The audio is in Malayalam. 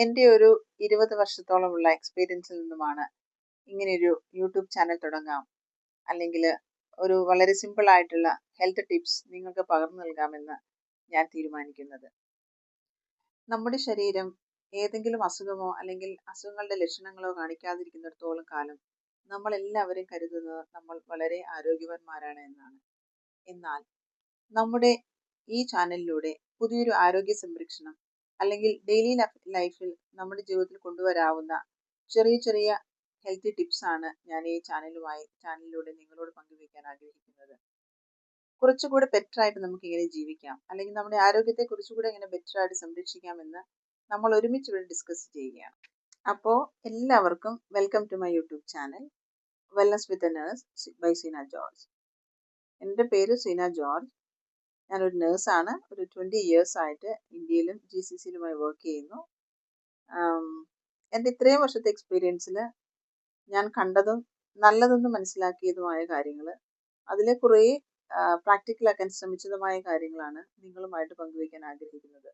എൻ്റെ ഒരു 20 വർഷത്തോളമുള്ള എക്സ്പീരിയൻസിൽ നിന്നുമാണ് ഇങ്ങനെയൊരു യൂട്യൂബ് ചാനൽ തുടങ്ങാം, അല്ലെങ്കിൽ ഒരു വളരെ സിമ്പിൾ ആയിട്ടുള്ള ഹെൽത്ത് ടിപ്സ് നിങ്ങൾക്ക് പകർന്നു നൽകാമെന്ന് ഞാൻ തീരുമാനിക്കുന്നത്. നമ്മുടെ ശരീരം ഏതെങ്കിലും അസുഖമോ അല്ലെങ്കിൽ അസുഖങ്ങളുടെ ലക്ഷണങ്ങളോ കാണിക്കാതിരിക്കുന്നിടത്തോളം കാലം നമ്മളെല്ലാവരും കരുതുന്നത് നമ്മൾ വളരെ ആരോഗ്യവാന്മാരാണ് എന്നാണ്. എന്നാൽ നമ്മുടെ ഈ ചാനലിലൂടെ പുതിയൊരു ആരോഗ്യ സംരക്ഷണം അല്ലെങ്കിൽ ഡെയിലി ലൈഫിൽ നമ്മുടെ ജീവിതത്തിൽ കൊണ്ടുവരാവുന്ന ചെറിയ ചെറിയ ഹെൽത്തി ടിപ്സ് ആണ് ഞാൻ ഈ ചാനലിലൂടെ നിങ്ങളോട് പങ്കുവയ്ക്കാൻ ആഗ്രഹിക്കുന്നത്. കുറച്ചുകൂടെ ബെറ്റർ ആയിട്ട് നമുക്ക് ഇങ്ങനെ ജീവിക്കാം, അല്ലെങ്കിൽ നമ്മുടെ ആരോഗ്യത്തെ കുറച്ചുകൂടെ എങ്ങനെ ബെറ്റർ ആയിട്ട് സംരക്ഷിക്കാമെന്ന് നമ്മൾ ഒരുമിച്ച് ഇവിടെ ഡിസ്കസ് ചെയ്യുകയാണ്. അപ്പോൾ എല്ലാവർക്കും welcome to my YouTube channel wellness with a nurse by Seena George. എൻ്റെ പേര് സീന ജോർജ്. ഞാനൊരു നേഴ്സാണ്. ഒരു 20 years ആയിട്ട് ഇന്ത്യയിലും GCCയിലുമായി വർക്ക് ചെയ്യുന്നു. എൻ്റെ ഇത്രയും വർഷത്തെ എക്സ്പീരിയൻസിൽ ഞാൻ കണ്ടതും നല്ലതെന്ന് മനസ്സിലാക്കിയതുമായ കാര്യങ്ങൾ, അതിലെ കുറേ പ്രാക്ടിക്കലാക്കാൻ ശ്രമിച്ചതുമായ കാര്യങ്ങളാണ് നിങ്ങളുമായിട്ട് പങ്കുവയ്ക്കാൻ ആഗ്രഹിക്കുന്നത്.